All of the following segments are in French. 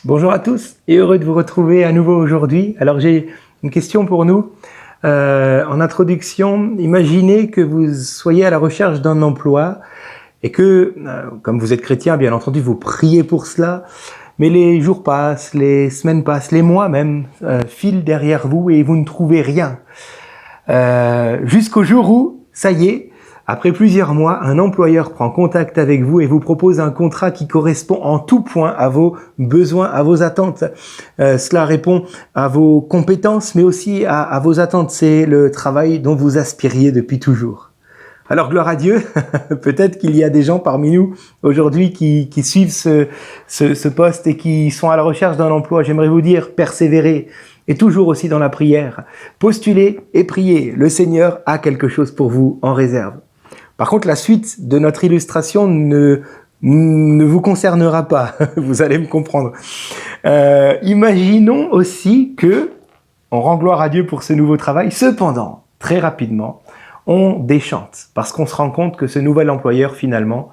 Bonjour à tous et heureux de vous retrouver à nouveau aujourd'hui. Alors j'ai une question pour nous. En introduction, imaginez que vous soyez à la recherche d'un emploi et que, comme vous êtes chrétien, bien entendu, vous priez pour cela, mais les jours passent, les semaines passent, les mois même filent derrière vous et vous ne trouvez rien. Jusqu'au jour où, ça y est, après plusieurs mois, un employeur prend contact avec vous et vous propose un contrat qui correspond en tout point à vos besoins, à vos attentes. Cela répond à vos compétences, mais aussi à vos attentes. C'est le travail dont vous aspiriez depuis toujours. Alors, gloire à Dieu, peut-être qu'il y a des gens parmi nous aujourd'hui qui suivent ce poste et qui sont à la recherche d'un emploi. J'aimerais vous dire, persévérez. Et toujours aussi dans la prière, postulez et priez. Le Seigneur a quelque chose pour vous en réserve. Par contre, la suite de notre illustration ne vous concernera pas. Vous allez me comprendre. Imaginons aussi que, on rend gloire à Dieu pour ce nouveau travail. Cependant, très rapidement, on déchante parce qu'on se rend compte que ce nouvel employeur, finalement,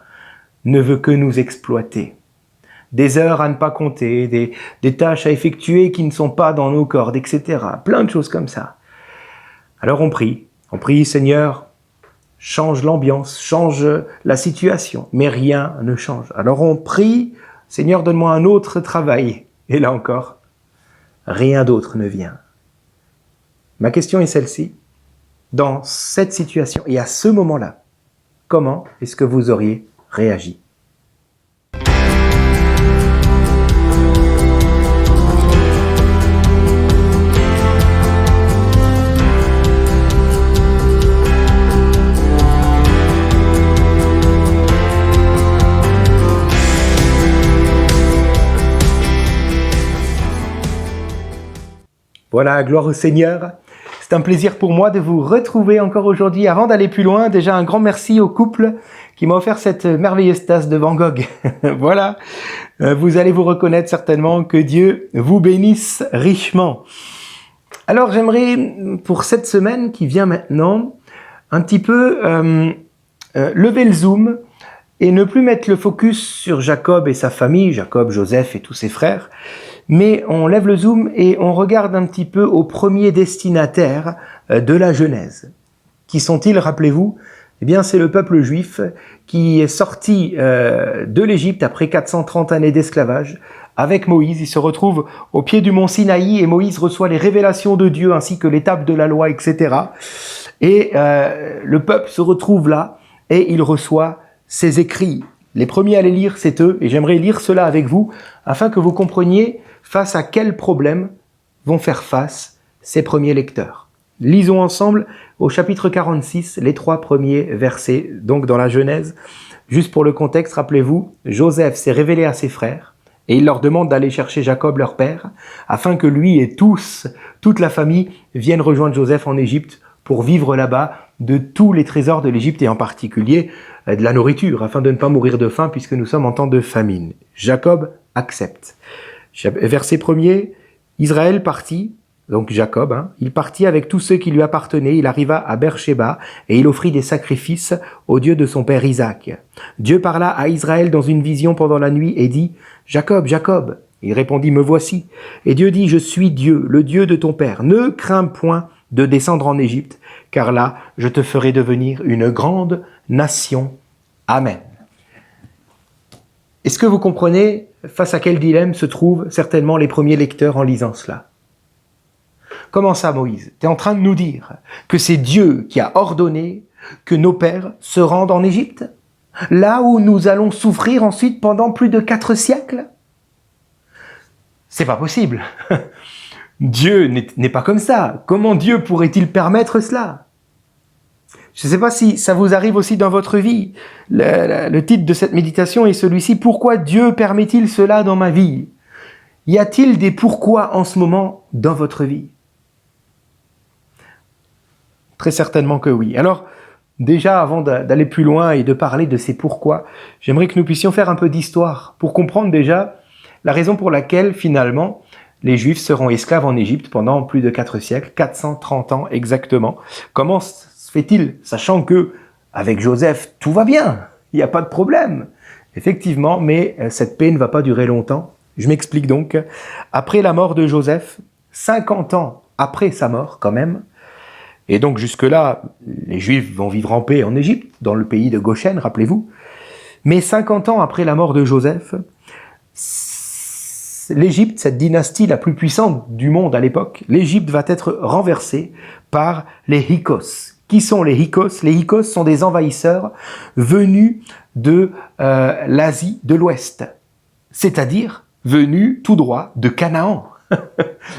ne veut que nous exploiter. Des heures à ne pas compter, des tâches à effectuer qui ne sont pas dans nos cordes, etc. Plein de choses comme ça. Alors on prie, Seigneur, change l'ambiance, change la situation, mais rien ne change. Alors on prie, Seigneur, donne-moi un autre travail. Et là encore, rien d'autre ne vient. Ma question est celle-ci. Dans cette situation et à ce moment-là, comment est-ce que vous auriez réagi ? Voilà, gloire au Seigneur. C'est un plaisir pour moi de vous retrouver encore aujourd'hui. Avant d'aller plus loin, déjà un grand merci au couple qui m'a offert cette merveilleuse tasse de Van Gogh. Voilà, vous allez vous reconnaître certainement. Que Dieu vous bénisse richement. Alors j'aimerais, pour cette semaine qui vient maintenant, un petit peu lever le zoom et ne plus mettre le focus sur Jacob et sa famille, Jacob, Joseph et tous ses frères, mais on lève le zoom et on regarde un petit peu aux premiers destinataires de la Genèse. Qui sont-ils, rappelez-vous ? Eh bien, c'est le peuple juif qui est sorti de l'Égypte après 430 années d'esclavage avec Moïse. Il se retrouve au pied du mont Sinaï et Moïse reçoit les révélations de Dieu ainsi que l'étape de la loi, etc. Et le peuple se retrouve là et il reçoit ses écrits. Les premiers à les lire, c'est eux, et j'aimerais lire cela avec vous afin que vous compreniez face à quels problèmes vont faire face ces premiers lecteurs. Lisons ensemble au chapitre 46, les 3 premiers versets, donc dans la Genèse. Juste pour le contexte, rappelez-vous, Joseph s'est révélé à ses frères et il leur demande d'aller chercher Jacob, leur père, afin que lui et toute la famille viennent rejoindre Joseph en Égypte pour vivre là-bas de tous les trésors de l'Égypte et en particulier de la nourriture, afin de ne pas mourir de faim puisque nous sommes en temps de famine. Jacob accepte. Verset 1er, Israël partit, donc Jacob, il partit avec tous ceux qui lui appartenaient, il arriva à Beersheba et il offrit des sacrifices au Dieu de son père Isaac. Dieu parla à Israël dans une vision pendant la nuit et dit « Jacob, Jacob !» Il répondit « Me voici !» Et Dieu dit « Je suis Dieu, le Dieu de ton père. Ne crains point de descendre en Égypte, car là, je te ferai devenir une grande nation. Amen. » Est-ce que vous comprenez face à quel dilemme se trouvent certainement les premiers lecteurs en lisant cela ? Comment ça, Moïse ? Tu es en train de nous dire que c'est Dieu qui a ordonné que nos pères se rendent en Égypte ? Là où nous allons souffrir ensuite pendant plus de 4 siècles ? C'est pas possible. Dieu n'est pas comme ça. Comment Dieu pourrait-il permettre cela ? Je ne sais pas si ça vous arrive aussi dans votre vie. Le titre de cette méditation est celui-ci. Pourquoi Dieu permet-il cela dans ma vie ? Y a-t-il des pourquoi en ce moment dans votre vie ? Très certainement que oui. Alors, déjà, avant d'aller plus loin et de parler de ces pourquoi, j'aimerais que nous puissions faire un peu d'histoire pour comprendre déjà la raison pour laquelle, finalement, les Juifs seront esclaves en Égypte pendant plus de 4 siècles, 430 ans exactement. Comment se fait-il, sachant que avec Joseph, tout va bien, il n'y a pas de problème. Effectivement, mais cette paix ne va pas durer longtemps. Je m'explique donc. Après la mort de Joseph, 50 ans après sa mort quand même, et donc jusque-là, les Juifs vont vivre en paix en Égypte, dans le pays de Goshen, rappelez-vous, mais 50 ans après la mort de Joseph, l'Égypte, cette dynastie la plus puissante du monde à l'époque, l'Égypte va être renversée par les Hyksos. Qui sont les Hyksos? Les Hyksos sont des envahisseurs venus de l'Asie de l'Ouest, c'est-à-dire venus tout droit de Canaan,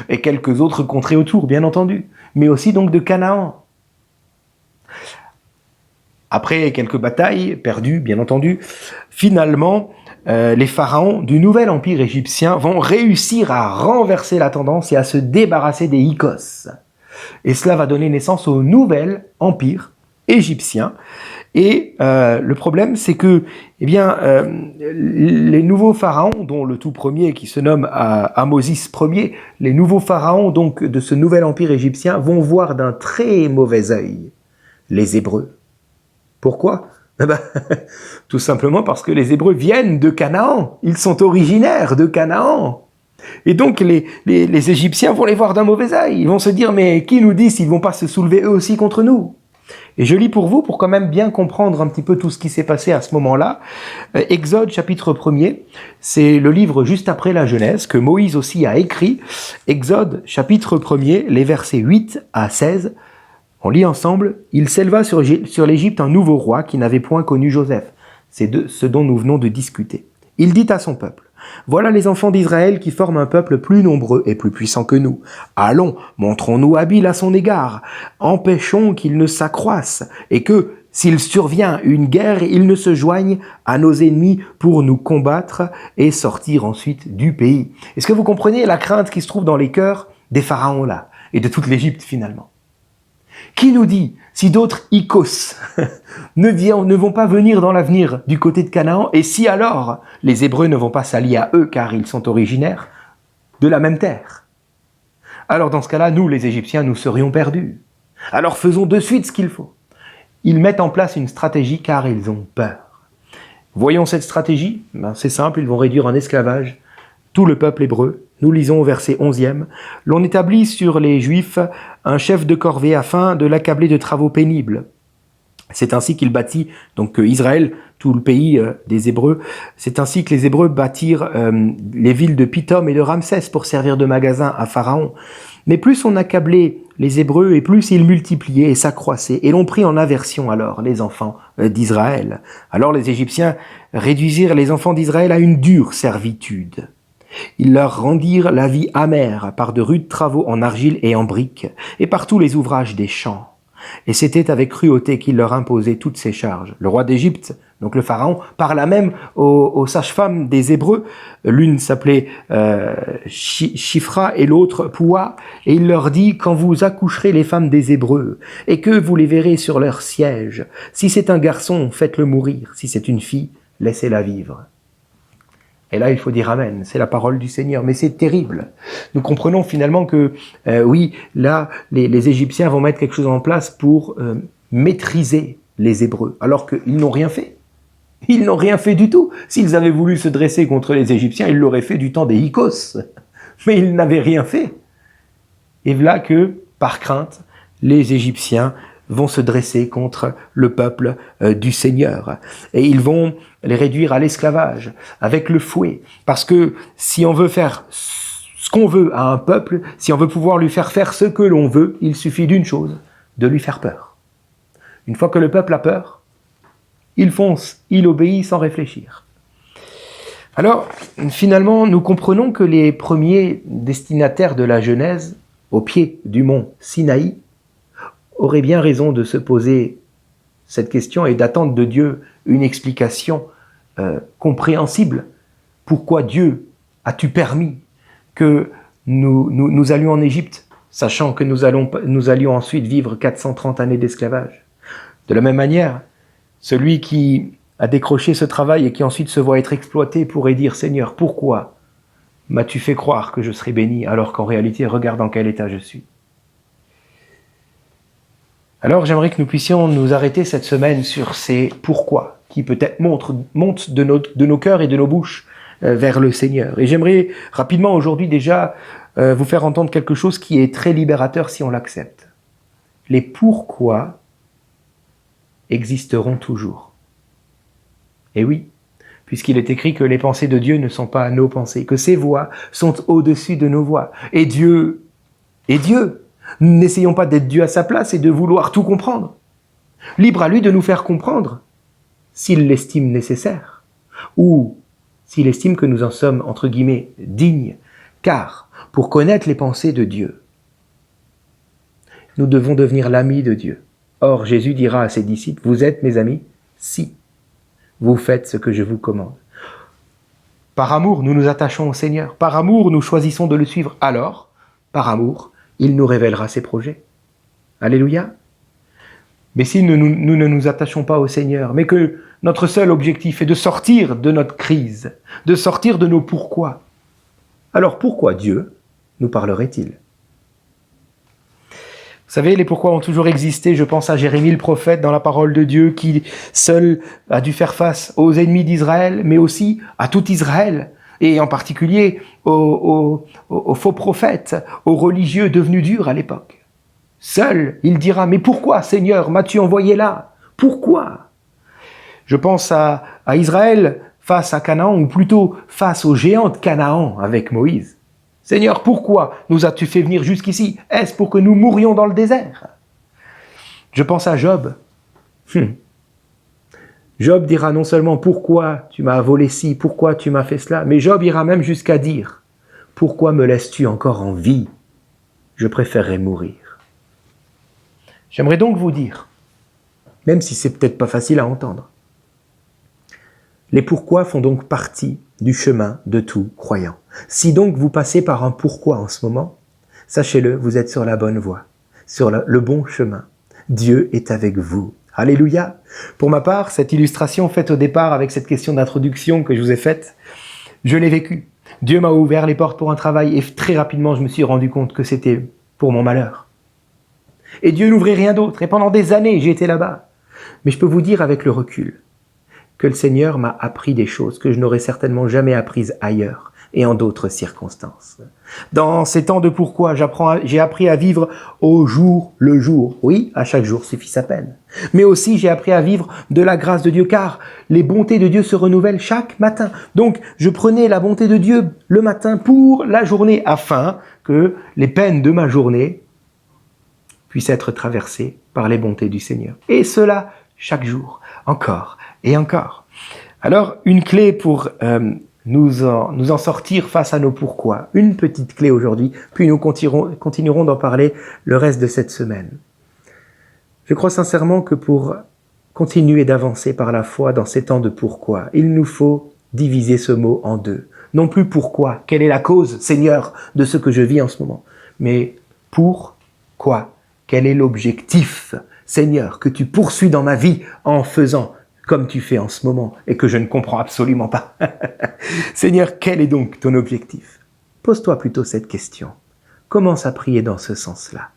et quelques autres contrées autour, bien entendu, mais aussi donc de Canaan. Après quelques batailles perdues, bien entendu, finalement, les pharaons du nouvel empire égyptien vont réussir à renverser la tendance et à se débarrasser des Hyksos. Et cela va donner naissance au nouvel empire égyptien. Et le problème, c'est que les nouveaux pharaons, dont le tout premier qui se nomme Ahmosis Ier, les nouveaux pharaons donc de ce nouvel empire égyptien vont voir d'un très mauvais œil les Hébreux. Pourquoi ? Tout simplement parce que les Hébreux viennent de Canaan, ils sont originaires de Canaan. Et donc les Égyptiens vont les voir d'un mauvais œil, ils vont se dire mais qui nous dit s'ils vont pas se soulever eux aussi contre nous ? Et je lis pour vous, pour quand même bien comprendre un petit peu tout ce qui s'est passé à ce moment-là, Exode chapitre 1er, c'est le livre juste après la Genèse, que Moïse aussi a écrit, Exode chapitre 1er, les versets 8 à 16, on lit ensemble, « Il s'éleva sur l'Égypte un nouveau roi qui n'avait point connu Joseph. » C'est de ce dont nous venons de discuter. Il dit à son peuple, « Voilà les enfants d'Israël qui forment un peuple plus nombreux et plus puissant que nous. Allons, montrons-nous habiles à son égard. Empêchons qu'il ne s'accroisse et que, s'il survient une guerre, il ne se joigne à nos ennemis pour nous combattre et sortir ensuite du pays. » Est-ce que vous comprenez la crainte qui se trouve dans les cœurs des pharaons là et de toute l'Égypte finalement ? Qui nous dit si d'autres Hyksos ne vont pas venir dans l'avenir du côté de Canaan, et si alors les Hébreux ne vont pas s'allier à eux car ils sont originaires de la même terre? Alors dans ce cas-là, nous les Égyptiens, nous serions perdus. Alors faisons de suite ce qu'il faut. Ils mettent en place une stratégie car ils ont peur. Voyons cette stratégie, c'est simple, ils vont réduire en esclavage tout le peuple hébreu. Nous lisons au verset 11e, « L'on établit sur les Juifs un chef de corvée afin de l'accabler de travaux pénibles. » C'est ainsi qu'il bâtit, donc Israël, tout le pays des Hébreux, c'est ainsi que les Hébreux bâtirent les villes de Pithom et de Ramsès pour servir de magasin à Pharaon. Mais plus on accablait les Hébreux et plus ils multipliaient et s'accroissaient, et l'on prit en aversion alors les enfants d'Israël. Alors les Égyptiens réduisirent les enfants d'Israël à une dure servitude. Ils leur rendirent la vie amère par de rudes travaux en argile et en briques, et par tous les ouvrages des champs. Et c'était avec cruauté qu'il leur imposait toutes ces charges. Le roi d'Égypte, donc le pharaon, parla même aux sages-femmes des Hébreux. L'une s'appelait Shifra et l'autre Poua, et il leur dit, quand vous accoucherez les femmes des Hébreux, et que vous les verrez sur leur siège, si c'est un garçon, faites-le mourir, si c'est une fille, laissez-la vivre. Et là, il faut dire Amen, c'est la parole du Seigneur, mais c'est terrible. Nous comprenons finalement que, oui, là, les Égyptiens vont mettre quelque chose en place pour maîtriser les Hébreux, alors qu'ils n'ont rien fait. Ils n'ont rien fait du tout. S'ils avaient voulu se dresser contre les Égyptiens, ils l'auraient fait du temps des Hyksos. Mais ils n'avaient rien fait. Et voilà que, par crainte, les Égyptiens vont se dresser contre le peuple du Seigneur. Et ils vont les réduire à l'esclavage, avec le fouet. Parce que si on veut faire ce qu'on veut à un peuple, si on veut pouvoir lui faire faire ce que l'on veut, il suffit d'une chose, de lui faire peur. Une fois que le peuple a peur, il fonce, il obéit sans réfléchir. Alors, finalement, nous comprenons que les premiers destinataires de la Genèse, au pied du mont Sinaï, auraient bien raison de se poser cette question et d'attendre de Dieu une explication compréhensible. Pourquoi Dieu as-tu permis que nous allions en Égypte, sachant que nous allions ensuite vivre 430 années d'esclavage? De la même manière, celui qui a décroché ce travail et qui ensuite se voit être exploité pourrait dire « Seigneur, pourquoi m'as-tu fait croire que je serais béni alors qu'en réalité, regarde dans quel état je suis ?» Alors j'aimerais que nous puissions nous arrêter cette semaine sur ces « pourquoi » qui peut-être montent de nos cœurs et de nos bouches, vers le Seigneur. Et j'aimerais rapidement aujourd'hui déjà vous faire entendre quelque chose qui est très libérateur si on l'accepte. Les pourquoi existeront toujours. Et oui, puisqu'il est écrit que les pensées de Dieu ne sont pas nos pensées, que ses voies sont au-dessus de nos voies. Et Dieu est Dieu. N'essayons pas d'être Dieu à sa place et de vouloir tout comprendre. Libre à lui de nous faire comprendre, s'il l'estime nécessaire, ou s'il estime que nous en sommes, entre guillemets, dignes. Car, pour connaître les pensées de Dieu, nous devons devenir l'ami de Dieu. Or, Jésus dira à ses disciples, vous êtes mes amis si vous faites ce que je vous commande. Par amour, nous nous attachons au Seigneur. Par amour, nous choisissons de le suivre. Alors, par amour, il nous révélera ses projets. Alléluia. Mais si nous ne nous attachons pas au Seigneur, mais que notre seul objectif est de sortir de notre crise, de sortir de nos pourquoi, alors pourquoi Dieu nous parlerait-il ? Vous savez, les pourquoi ont toujours existé. Je pense à Jérémie le prophète dans la parole de Dieu qui seul a dû faire face aux ennemis d'Israël, mais aussi à tout Israël, et en particulier aux faux prophètes, aux religieux devenus durs à l'époque. Seul, il dira, mais pourquoi, Seigneur, m'as-tu envoyé là ? Pourquoi ? Je pense à Israël face à Canaan, ou plutôt face aux géants de Canaan avec Moïse. Seigneur, pourquoi nous as-tu fait venir jusqu'ici ? Est-ce pour que nous mourions dans le désert ? Je pense à Job. Job dira non seulement pourquoi tu m'as volé ci, pourquoi tu m'as fait cela, mais Job ira même jusqu'à dire pourquoi me laisses-tu encore en vie ? Je préférerais mourir. J'aimerais donc vous dire, même si c'est peut-être pas facile à entendre, les pourquoi font donc partie du chemin de tout croyant. Si donc vous passez par un pourquoi en ce moment, sachez-le, vous êtes sur la bonne voie, sur le bon chemin. Dieu est avec vous. Alléluia. Pour ma part, cette illustration faite au départ avec cette question d'introduction que je vous ai faite, je l'ai vécue. Dieu m'a ouvert les portes pour un travail et très rapidement je me suis rendu compte que c'était pour mon malheur. Et Dieu n'ouvrait rien d'autre. Et pendant des années, j'ai été là-bas. Mais je peux vous dire avec le recul que le Seigneur m'a appris des choses que je n'aurais certainement jamais apprises ailleurs et en d'autres circonstances. Dans ces temps de pourquoi, j'ai appris à vivre au jour le jour. Oui, à chaque jour suffit sa peine. Mais aussi, j'ai appris à vivre de la grâce de Dieu, car les bontés de Dieu se renouvellent chaque matin. Donc, je prenais la bonté de Dieu le matin pour la journée, afin que les peines de ma journée puissent être traversées par les bontés du Seigneur. Et cela chaque jour, encore et encore. Alors, une clé pour nous en sortir face à nos pourquoi. Une petite clé aujourd'hui, puis nous continuerons d'en parler le reste de cette semaine. Je crois sincèrement que pour continuer d'avancer par la foi dans ces temps de pourquoi, il nous faut diviser ce mot en deux. Non plus pourquoi, quelle est la cause, Seigneur, de ce que je vis en ce moment, mais pourquoi, quel est l'objectif, Seigneur, que tu poursuis dans ma vie en faisant comme tu fais en ce moment et que je ne comprends absolument pas. Seigneur, quel est donc ton objectif ? Pose-toi plutôt cette question. Commence à prier dans ce sens-là.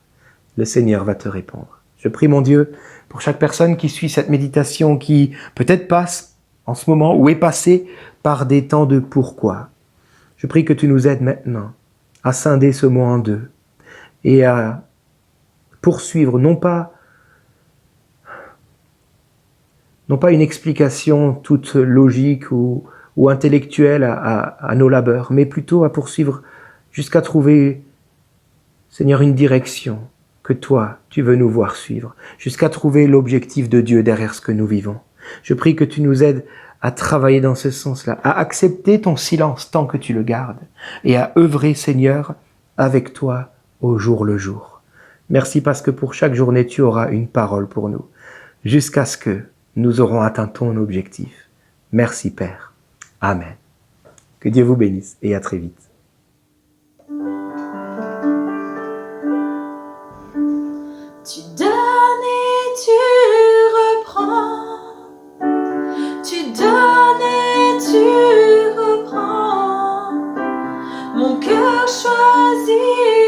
Le Seigneur va te répondre. Je prie mon Dieu pour chaque personne qui suit cette méditation, qui peut-être passe en ce moment ou est passée par des temps de pourquoi. Je prie que tu nous aides maintenant à scinder ce mot en deux et à poursuivre non pas une explication toute logique ou intellectuelle à nos labeurs, mais plutôt à poursuivre jusqu'à trouver, Seigneur, une direction que toi, tu veux nous voir suivre, jusqu'à trouver l'objectif de Dieu derrière ce que nous vivons. Je prie que tu nous aides à travailler dans ce sens-là, à accepter ton silence tant que tu le gardes, et à œuvrer, Seigneur, avec toi au jour le jour. Merci parce que pour chaque journée, tu auras une parole pour nous, jusqu'à ce que nous aurons atteint ton objectif. Merci Père. Amen. Que Dieu vous bénisse et à très vite. Tu donnes et tu reprends. Tu donnes et tu reprends. Mon cœur choisit